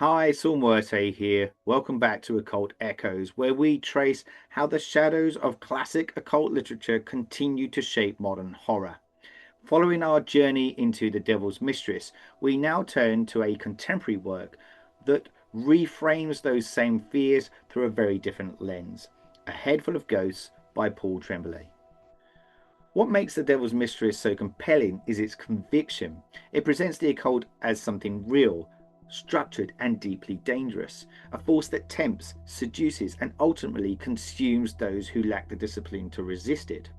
Hi, Saul Muerte here. Welcome back to Occult Echoes, where we trace how the shadows of classic occult literature continue to shape modern horror. Following our journey into The Devil's Mistress, we now turn to a contemporary work that reframes those same fears through a very different lens. A Head Full of Ghosts by Paul Tremblay. What makes The Devil's Mistress so compelling is its conviction. It presents the occult as something real, structured, and deeply dangerous, a force that tempts, seduces, and ultimately consumes those who lack the discipline to resist it.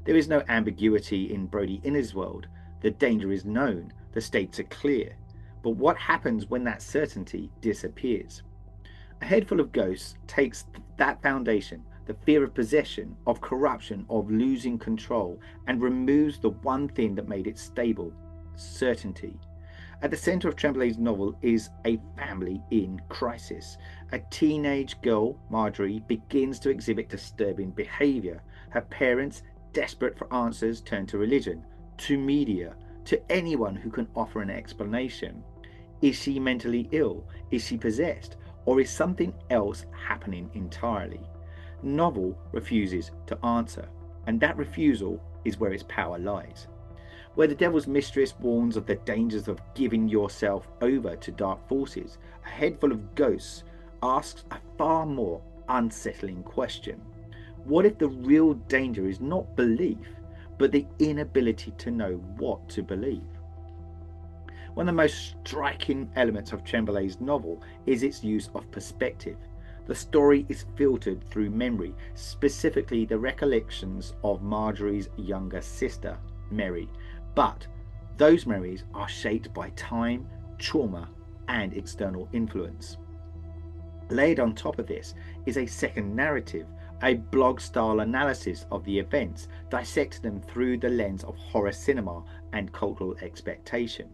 There is no ambiguity in Brody Innes' world. The danger is known, the stakes are clear. But what happens when that certainty disappears? A Head Full of Ghosts takes that foundation, the fear of possession, of corruption, of losing control, and removes the one thing that made it stable: certainty. At the center of Tremblay's novel is a family in crisis. A teenage girl, Marjorie, begins to exhibit disturbing behavior. Her parents, desperate for answers, turn to religion, to media, to anyone who can offer an explanation. Is she mentally ill? Is she possessed? Or is something else happening entirely? Novel refuses to answer, and that refusal is where its power lies. Where The Devil's Mistress warns of the dangers of giving yourself over to dark forces, A Head Full of Ghosts asks a far more unsettling question. What if the real danger is not belief, but the inability to know what to believe? One of the most striking elements of Tremblay's novel is its use of perspective. The story is filtered through memory, specifically the recollections of Marjorie's younger sister, Mary. But those memories are shaped by time, trauma, and external influence. Laid on top of this is a second narrative, a blog-style analysis of the events, dissecting them through the lens of horror cinema and cultural expectation.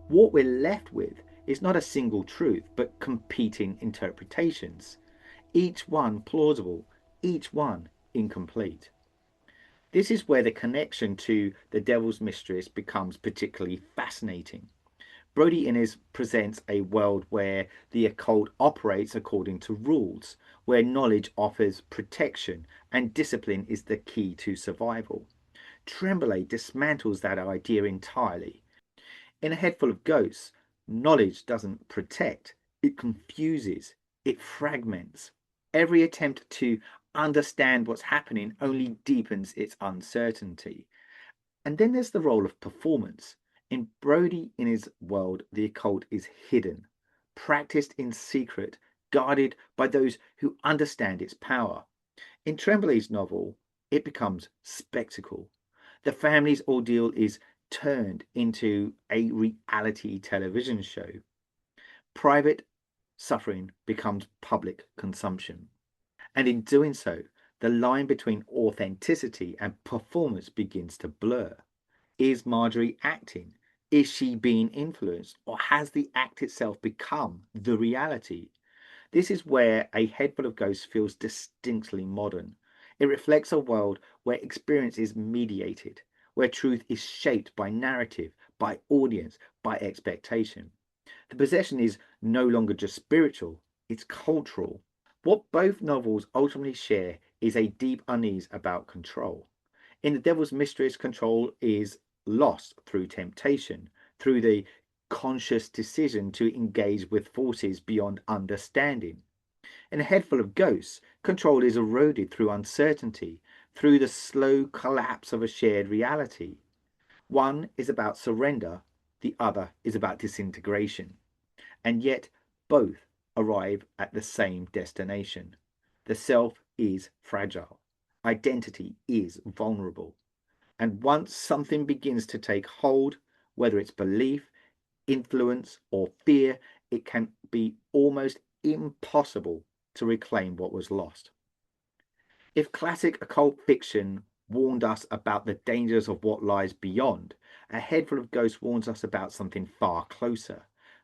What we're left with is not a single truth, but competing interpretations, each one plausible, each one incomplete. This is where the connection to The Devil's Mistress becomes particularly fascinating. Brody Innes presents a world where the occult operates according to rules, where knowledge offers protection and discipline is the key to survival. Tremblay dismantles that idea entirely. In A Head Full of Ghosts, knowledge doesn't protect, it confuses, it fragments. Every attempt to understand what's happening only deepens its uncertainty. And then there's the role of performance. In Brody Innes' world, the occult is hidden, practiced in secret, guarded by those who understand its power. In Tremblay's novel, it becomes spectacle. The family's ordeal is turned into a reality television show. Private suffering becomes public consumption. And in doing so, the line between authenticity and performance begins to blur. Is Marjorie acting? Is she being influenced? Or has the act itself become the reality? This is where A Head Full of Ghosts feels distinctly modern. It reflects a world where experience is mediated, where truth is shaped by narrative, by audience, by expectation. The possession is no longer just spiritual, it's cultural. What both novels ultimately share is a deep unease about control. In The Devil's Mistress, control is lost through temptation, through the conscious decision to engage with forces beyond understanding. In A Head Full of Ghosts, control is eroded through uncertainty, through the slow collapse of a shared reality. One is about surrender, the other is about disintegration. And yet both arrive at the same destination. The self is fragile. Identity is vulnerable. And once something begins to take hold, whether it's belief, influence, or fear, it can be almost impossible to reclaim what was lost. If classic occult fiction warned us about the dangers of what lies beyond, A Head Full of Ghosts warns us about something far closer: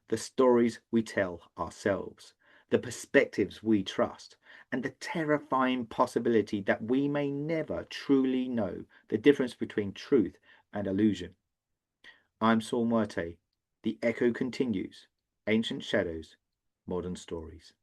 the stories we tell ourselves, the perspectives we trust, and the terrifying possibility that we may never truly know the difference between truth and illusion. I'm Saul Muerte. The echo continues. Ancient shadows modern stories.